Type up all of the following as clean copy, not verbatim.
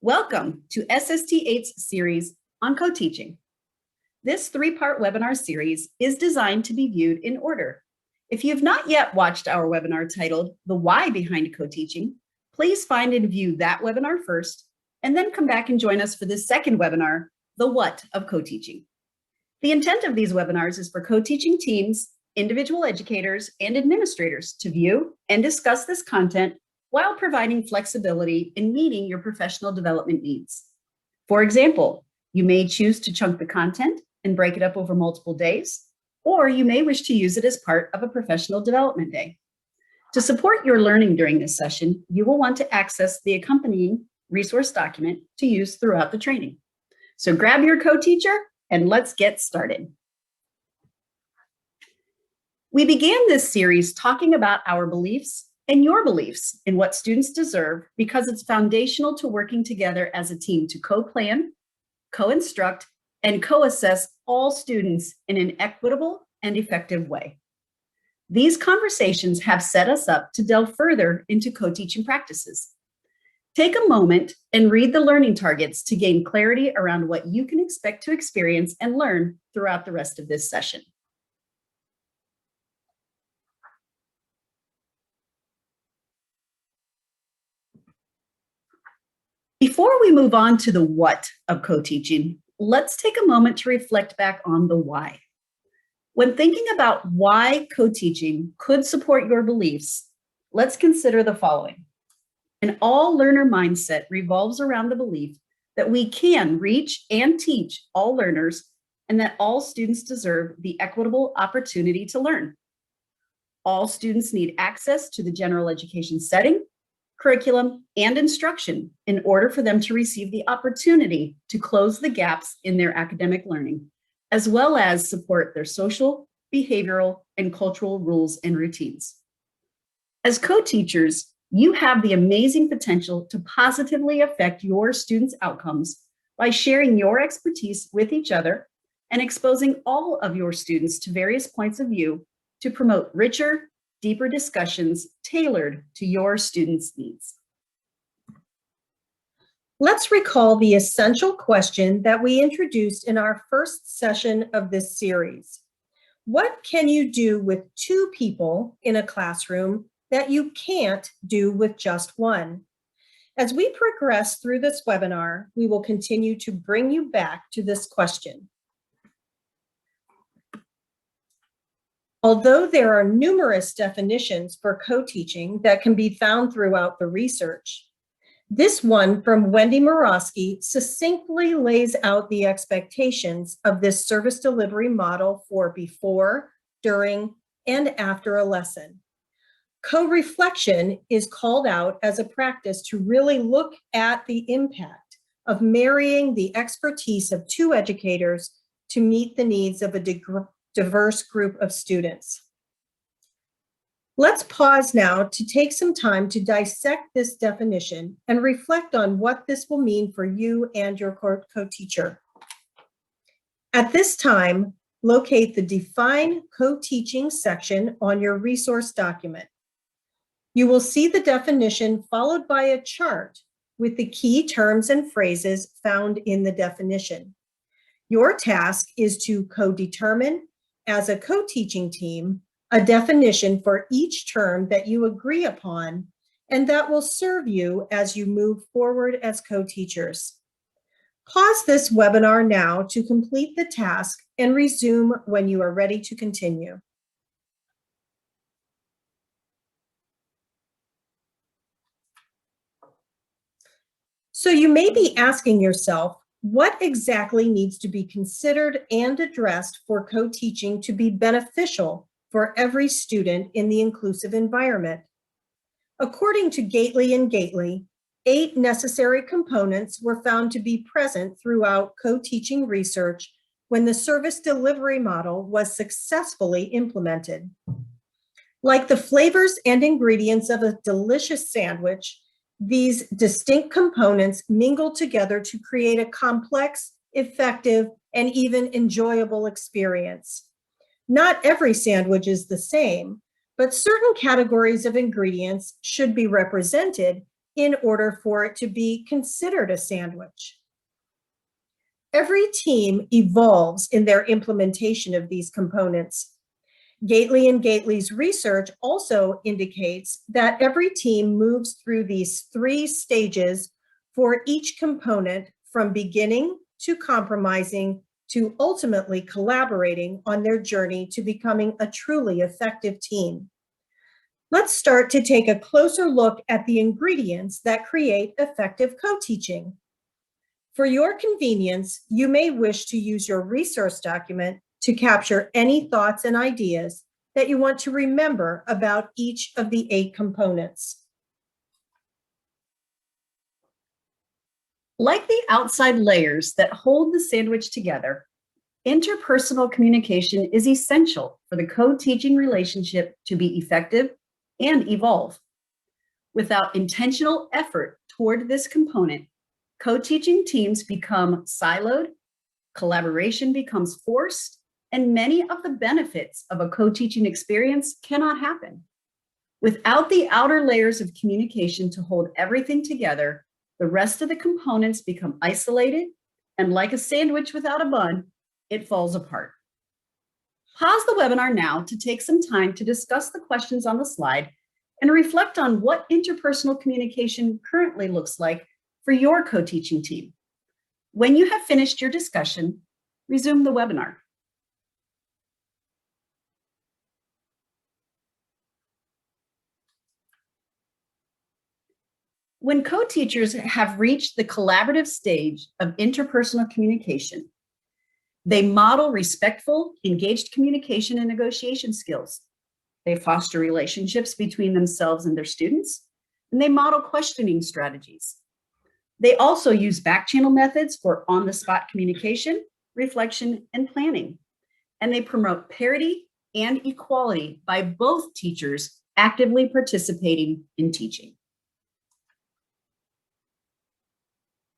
Welcome to SST8's series on co-teaching. This three-part webinar series is designed to be viewed in order. If you have not yet watched our webinar titled The Why Behind Co-Teaching, please find and view that webinar first, and then come back and join us for this second webinar, The What of Co-Teaching. The intent of these webinars is for co-teaching teams, individual educators, and administrators to view and discuss this content while providing flexibility in meeting your professional development needs. For example, you may choose to chunk the content and break it up over multiple days, or you may wish to use it as part of a professional development day. To support your learning during this session, you will want to access the accompanying resource document to use throughout the training. So grab your co-teacher and let's get started. We began this series talking about our beliefs and your beliefs in what students deserve because it's foundational to working together as a team to co-plan, co-instruct, and co-assess all students in an equitable and effective way. These conversations have set us up to delve further into co-teaching practices. Take a moment and read the learning targets to gain clarity around what you can expect to experience and learn throughout the rest of this session. Before we move on to the what of co-teaching, let's take a moment to reflect back on the why. When thinking about why co-teaching could support your beliefs, let's consider the following. An all-learner mindset revolves around the belief that we can reach and teach all learners and that all students deserve the equitable opportunity to learn. All students need access to the general education setting, curriculum, and instruction in order for them to receive the opportunity to close the gaps in their academic learning, as well as support their social, behavioral, and cultural rules and routines. As co-teachers, you have the amazing potential to positively affect your students' outcomes by sharing your expertise with each other and exposing all of your students to various points of view to promote richer, deeper discussions tailored to your students' needs. Let's recall the essential question that we introduced in our first session of this series. What can you do with two people in a classroom that you can't do with just one? As we progress through this webinar, we will continue to bring you back to this question. Although there are numerous definitions for co-teaching that can be found throughout the research, this one from Wendy Morosky succinctly lays out the expectations of this service delivery model for before, during, and after a lesson. Co-reflection is called out as a practice to really look at the impact of marrying the expertise of two educators to meet the needs of a diverse group of students. Let's pause now to take some time to dissect this definition and reflect on what this will mean for you and your co-teacher. At this time, locate the Define Co-Teaching section on your resource document. You will see the definition followed by a chart with the key terms and phrases found in the definition. Your task is to co-determine, as a co-teaching team, a definition for each term that you agree upon, and that will serve you as you move forward as co-teachers. Pause this webinar now to complete the task and resume when you are ready to continue. So you may be asking yourself, what exactly needs to be considered and addressed for co-teaching to be beneficial for every student in the inclusive environment? According to Gately and Gately, 8 necessary components were found to be present throughout co-teaching research when the service delivery model was successfully implemented. Like the flavors and ingredients of a delicious sandwich, these distinct components mingle together to create a complex, effective, and even enjoyable experience. Not every sandwich is the same, but certain categories of ingredients should be represented in order for it to be considered a sandwich. Every team evolves in their implementation of these components. Gately and Gately's research also indicates that every team moves through these 3 stages for each component, from beginning to compromising to ultimately collaborating on their journey to becoming a truly effective team. Let's start to take a closer look at the ingredients that create effective co-teaching. For your convenience, you may wish to use your resource document to capture any thoughts and ideas that you want to remember about each of the 8 components. Like the outside layers that hold the sandwich together, interpersonal communication is essential for the co-teaching relationship to be effective and evolve. Without intentional effort toward this component, co-teaching teams become siloed, collaboration becomes forced, and many of the benefits of a co-teaching experience cannot happen. Without the outer layers of communication to hold everything together, the rest of the components become isolated, and like a sandwich without a bun, it falls apart. Pause the webinar now to take some time to discuss the questions on the slide and reflect on what interpersonal communication currently looks like for your co-teaching team. When you have finished your discussion, resume the webinar. When co-teachers have reached the collaborative stage of interpersonal communication, they model respectful, engaged communication and negotiation skills. They foster relationships between themselves and their students, and they model questioning strategies. They also use back-channel methods for on-the-spot communication, reflection, and planning. And they promote parity and equality by both teachers actively participating in teaching.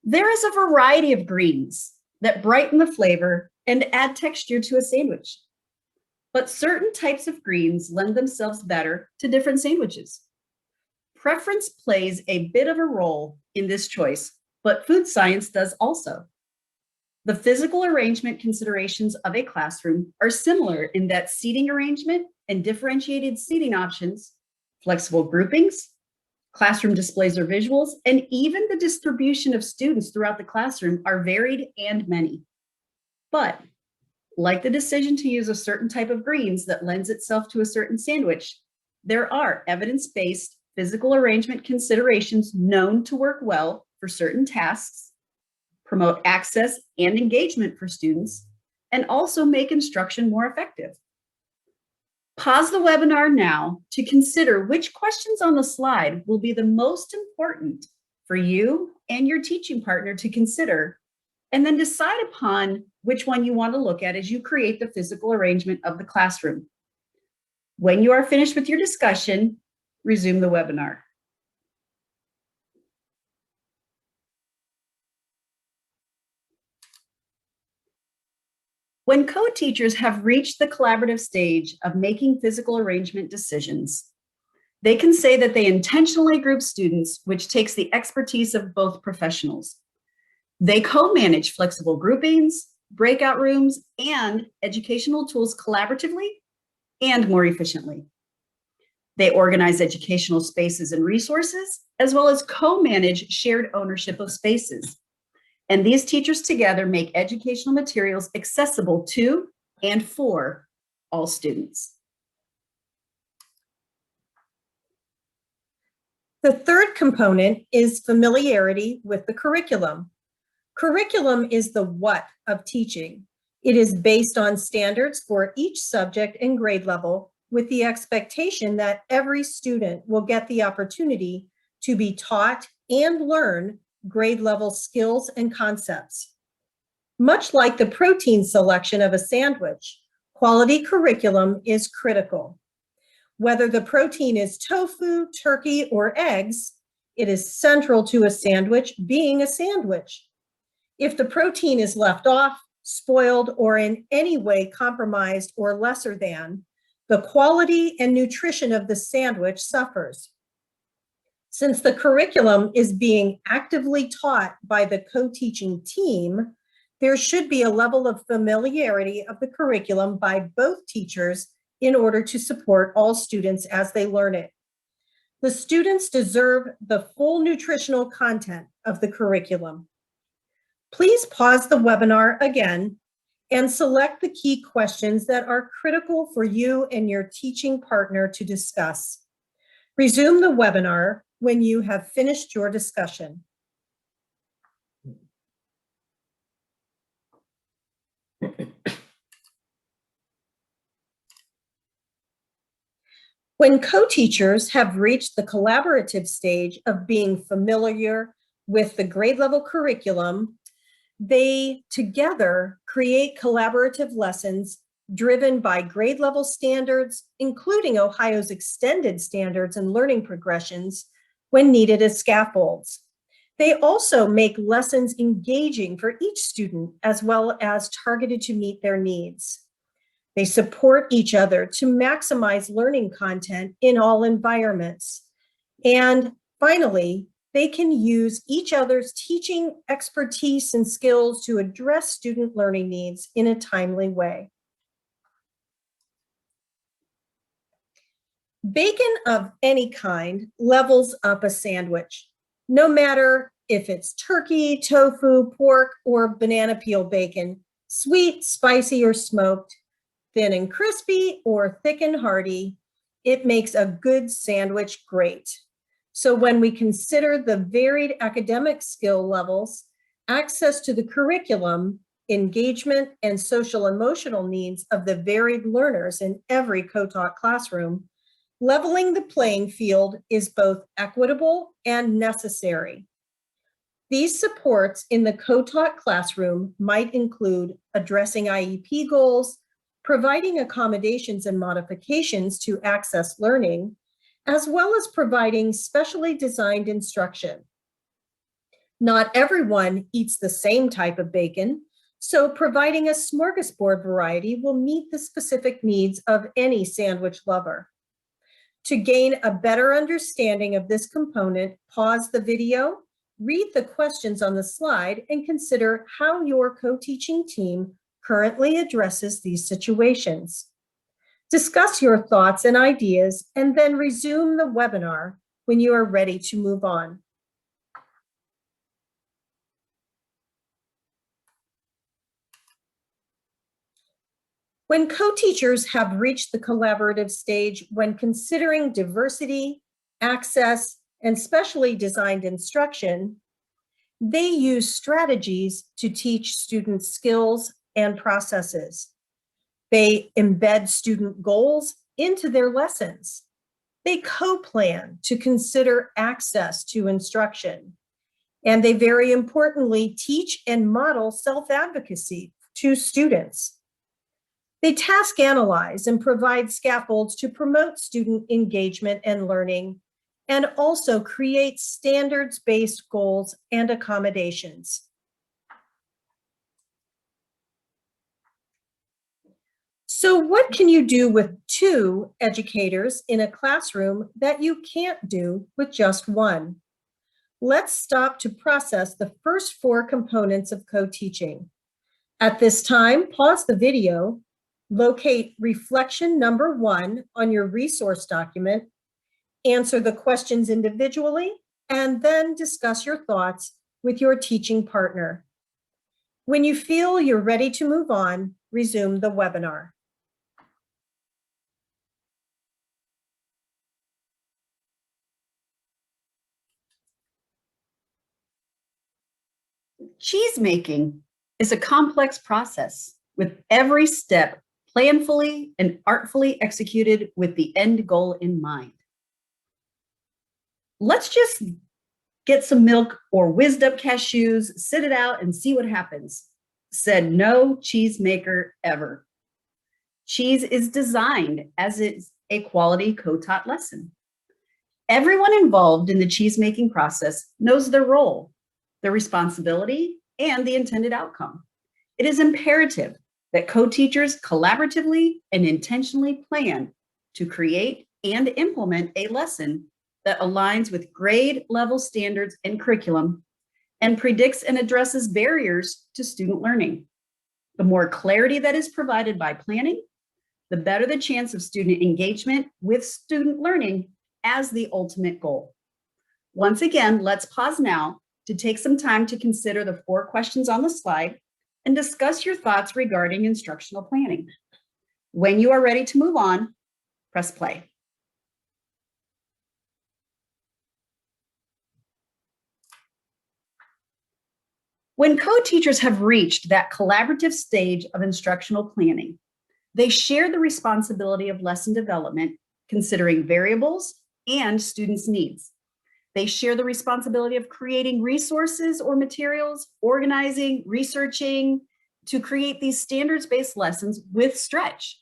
There is a variety of greens that brighten the flavor and add texture to a sandwich. But certain types of greens lend themselves better to different sandwiches. Preference plays a bit of a role in this choice, but food science does also. The physical arrangement considerations of a classroom are similar in that seating arrangement and differentiated seating options, flexible groupings, classroom displays or visuals, and even the distribution of students throughout the classroom are varied and many. But like the decision to use a certain type of greens that lends itself to a certain sandwich, there are evidence-based physical arrangement considerations known to work well for certain tasks, promote access and engagement for students, and also make instruction more effective. Pause the webinar now to consider which questions on the slide will be the most important for you and your teaching partner to consider, and then decide upon which one you want to look at as you create the physical arrangement of the classroom. When you are finished with your discussion, resume the webinar. When co-teachers have reached the collaborative stage of making physical arrangement decisions, they can say that they intentionally group students, which takes the expertise of both professionals. They co-manage flexible groupings, breakout rooms, and educational tools collaboratively and more efficiently. They organize educational spaces and resources, as well as co-manage shared ownership of spaces. And these teachers together make educational materials accessible to and for all students. The third component is familiarity with the curriculum. Curriculum is the what of teaching. It is based on standards for each subject and grade level, with the expectation that every student will get the opportunity to be taught and learn grade level skills and concepts. Much like the protein selection of a sandwich, quality curriculum is critical. Whether the protein is tofu, turkey, or eggs, it is central to a sandwich being a sandwich. If the protein is left off, spoiled, or in any way compromised or lesser than, the quality and nutrition of the sandwich suffers. Since the curriculum is being actively taught by the co-teaching team, there should be a level of familiarity of the curriculum by both teachers in order to support all students as they learn it. The students deserve the full nutritional content of the curriculum. Please pause the webinar again and select the key questions that are critical for you and your teaching partner to discuss. Resume the webinar when you have finished your discussion. When co-teachers have reached the collaborative stage of being familiar with the grade level curriculum, they together create collaborative lessons driven by grade level standards, including Ohio's extended standards and learning progressions when needed as scaffolds. They also make lessons engaging for each student as well as targeted to meet their needs. They support each other to maximize learning content in all environments. And finally, they can use each other's teaching expertise and skills to address student learning needs in a timely way. Bacon of any kind levels up a sandwich, no matter if it's turkey, tofu, pork, or banana peel bacon, sweet, spicy, or smoked, thin and crispy, or thick and hearty, it makes a good sandwich great. So when we consider the varied academic skill levels, access to the curriculum, engagement, and social emotional needs of the varied learners in every co-taught classroom, leveling the playing field is both equitable and necessary. These supports in the co-taught classroom might include addressing IEP goals, providing accommodations and modifications to access learning, as well as providing specially designed instruction. Not everyone eats the same type of bacon, so providing a smorgasbord variety will meet the specific needs of any sandwich lover. To gain a better understanding of this component, pause the video, read the questions on the slide, and consider how your co-teaching team currently addresses these situations. Discuss your thoughts and ideas, and then resume the webinar when you are ready to move on. When co-teachers have reached the collaborative stage when considering diversity, access, and specially designed instruction, they use strategies to teach students skills and processes. They embed student goals into their lessons. They co-plan to consider access to instruction. And they very importantly teach and model self-advocacy to students. They task analyze and provide scaffolds to promote student engagement and learning, and also create standards-based goals and accommodations. So what can you do with two educators in a classroom that you can't do with just one? Let's stop to process the first four components of co-teaching. At this time, pause the video, locate reflection number 1 on your resource document, answer the questions individually, and then discuss your thoughts with your teaching partner. When you feel you're ready to move on, resume the webinar. Cheese making is a complex process with every step planfully and artfully executed with the end goal in mind. Let's just get some milk or whizzed up cashews, sit it out and see what happens, said no cheesemaker ever. Cheese is designed as is a quality co-taught lesson. Everyone involved in the cheese making process knows their role, their responsibility, and the intended outcome. it is imperative that co-teachers collaboratively and intentionally plan to create and implement a lesson that aligns with grade level standards and curriculum and predicts and addresses barriers to student learning. The more clarity that is provided by planning, the better the chance of student engagement with student learning as the ultimate goal. Once again, let's pause now to take some time to consider the 4 questions on the slide and discuss your thoughts regarding instructional planning. When you are ready to move on, press play. When co-teachers have reached that collaborative stage of instructional planning, they share the responsibility of lesson development, considering variables and students' needs. They share the responsibility of creating resources or materials, organizing, researching, to create these standards-based lessons with stretch.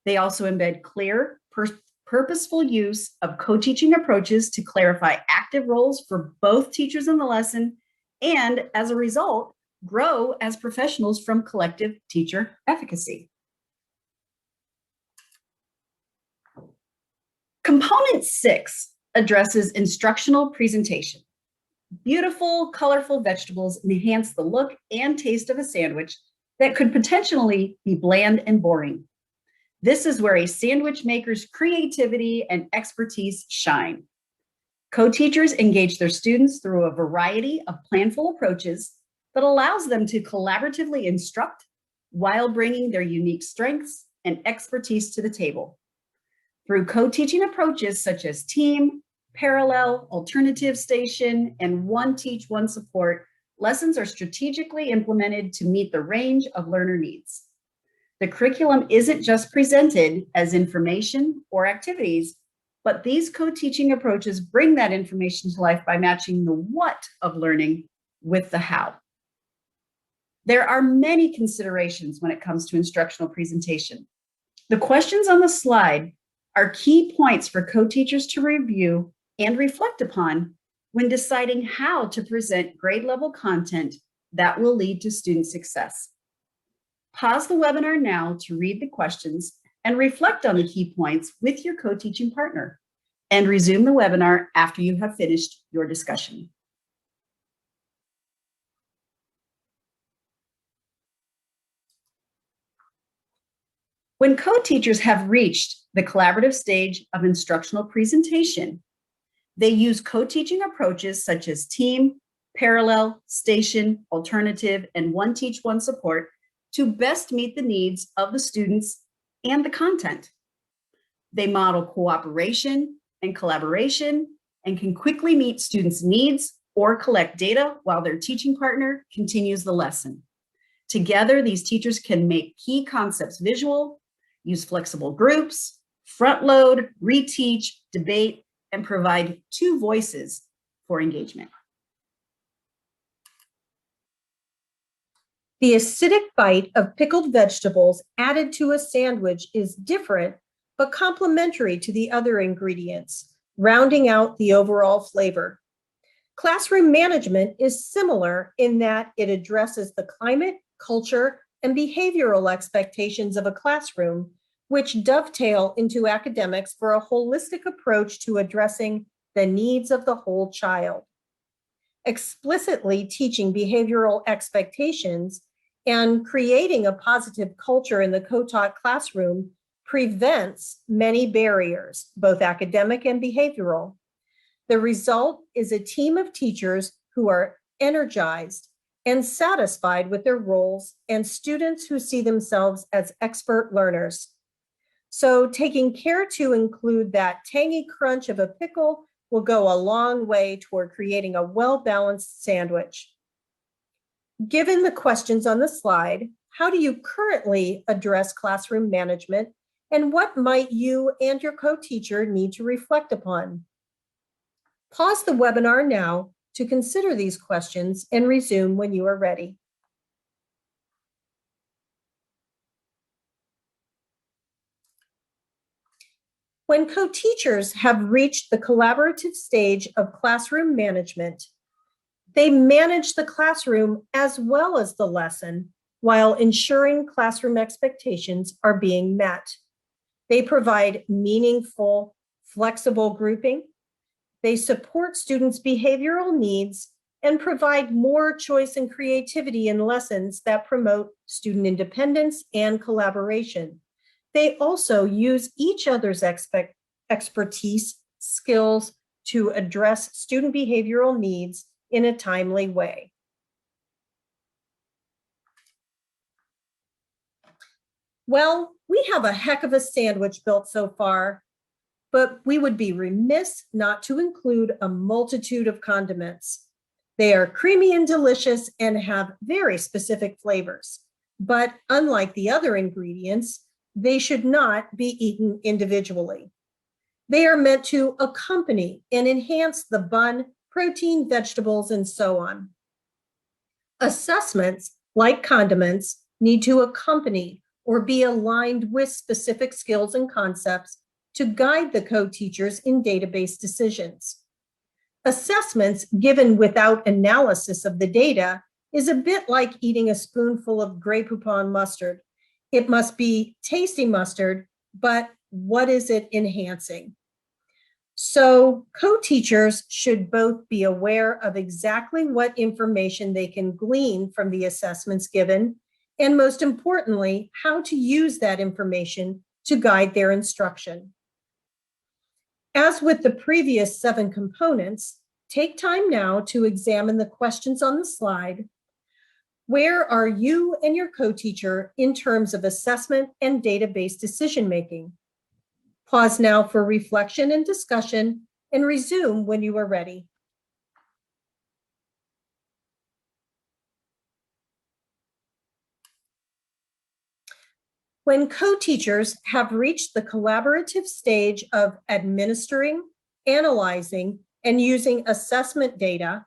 They also embed clear, purposeful use of co-teaching approaches to clarify active roles for both teachers in the lesson, and as a result, grow as professionals from collective teacher efficacy. Component 6 addresses instructional presentation. Beautiful, colorful vegetables enhance the look and taste of a sandwich that could potentially be bland and boring. This is where a sandwich maker's creativity and expertise shine. Co-teachers engage their students through a variety of planful approaches that allows them to collaboratively instruct while bringing their unique strengths and expertise to the table. Through co-teaching approaches such as team, parallel, alternative station, and one teach, one support, lessons are strategically implemented to meet the range of learner needs. The curriculum isn't just presented as information or activities, but these co-teaching approaches bring that information to life by matching the what of learning with the how. There are many considerations when it comes to instructional presentation. The questions on the slide are key points for co-teachers to review and reflect upon when deciding how to present grade level content that will lead to student success. Pause the webinar now to read the questions and reflect on the key points with your co-teaching partner, and resume the webinar after you have finished your discussion. When co-teachers have reached the collaborative stage of instructional presentation, they use co-teaching approaches such as team, parallel, station, alternative, and one teach, one support to best meet the needs of the students and the content. They model cooperation and collaboration and can quickly meet students' needs or collect data while their teaching partner continues the lesson. Together, these teachers can make key concepts visual, use flexible groups, front load, reteach, debate, and provide 2 voices for engagement. The acidic bite of pickled vegetables added to a sandwich is different, but complementary to the other ingredients, rounding out the overall flavor. Classroom management is similar in that it addresses the climate, culture, and behavioral expectations of a classroom, which dovetail into academics for a holistic approach to addressing the needs of the whole child. Explicitly teaching behavioral expectations and creating a positive culture in the co-taught classroom prevents many barriers, both academic and behavioral. The result is a team of teachers who are energized and satisfied with their roles and students who see themselves as expert learners. So taking care to include that tangy crunch of a pickle will go a long way toward creating a well-balanced sandwich. Given the questions on the slide, how do you currently address classroom management, and what might you and your co-teacher need to reflect upon? Pause the webinar now to consider these questions and resume when you are ready. When co-teachers have reached the collaborative stage of classroom management, they manage the classroom as well as the lesson while ensuring classroom expectations are being met. They provide meaningful, flexible grouping. They support students' behavioral needs and provide more choice and creativity in lessons that promote student independence and collaboration. They also use each other's expertise, skills to address student behavioral needs in a timely way. Well, we have a heck of a sandwich built so far, but we would be remiss not to include a multitude of condiments. They are creamy and delicious and have very specific flavors. But unlike the other ingredients, they should not be eaten individually. They are meant to accompany and enhance the bun, protein, vegetables, and so on. Assessments, like condiments, need to accompany or be aligned with specific skills and concepts to guide the co-teachers in database decisions. Assessments given without analysis of the data is a bit like eating a spoonful of Grey Poupon mustard. It must be tasty mustard, but what is it enhancing? So co-teachers should both be aware of exactly what information they can glean from the assessments given, and most importantly, how to use that information to guide their instruction. As with the previous 7 components, take time now to examine the questions on the slide. Where are you and your co-teacher in terms of assessment and database decision-making? Pause now for reflection and discussion, and resume when you are ready. When co-teachers have reached the collaborative stage of administering, analyzing, and using assessment data,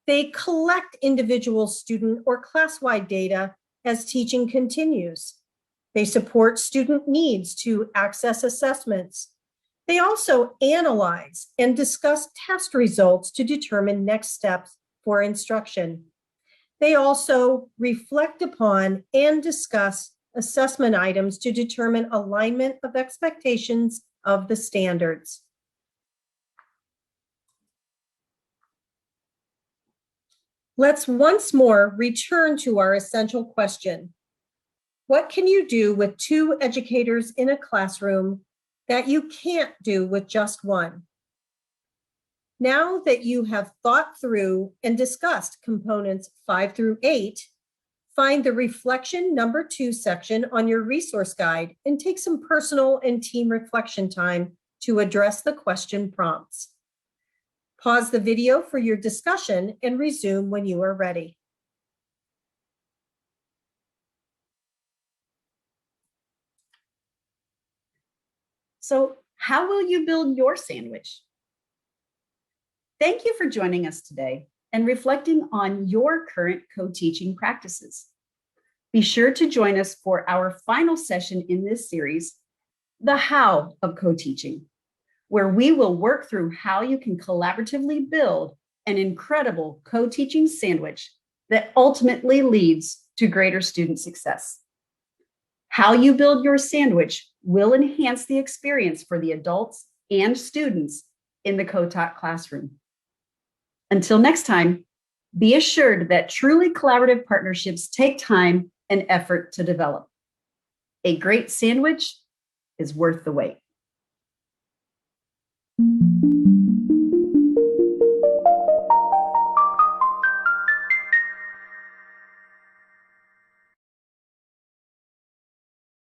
they collect individual student or class-wide data as teaching continues. They support student needs to access assessments. They also analyze and discuss test results to determine next steps for instruction. They also reflect upon and discuss assessment items to determine alignment of expectations of the standards. Let's once more return to our essential question. What can you do with 2 educators in a classroom that you can't do with just one? Now that you have thought through and discussed components 5 through 8, find the reflection number 2 section on your resource guide and take some personal and team reflection time to address the question prompts. Pause the video for your discussion and resume when you are ready. So, how will you build your sandwich? Thank you for joining us today and reflecting on your current co-teaching practices. Be sure to join us for our final session in this series, The How of Co-Teaching, where we will work through how you can collaboratively build an incredible co-teaching sandwich that ultimately leads to greater student success. How you build your sandwich will enhance the experience for the adults and students in the co-taught classroom. Until next time, be assured that truly collaborative partnerships take time and effort to develop. A great sandwich is worth the wait.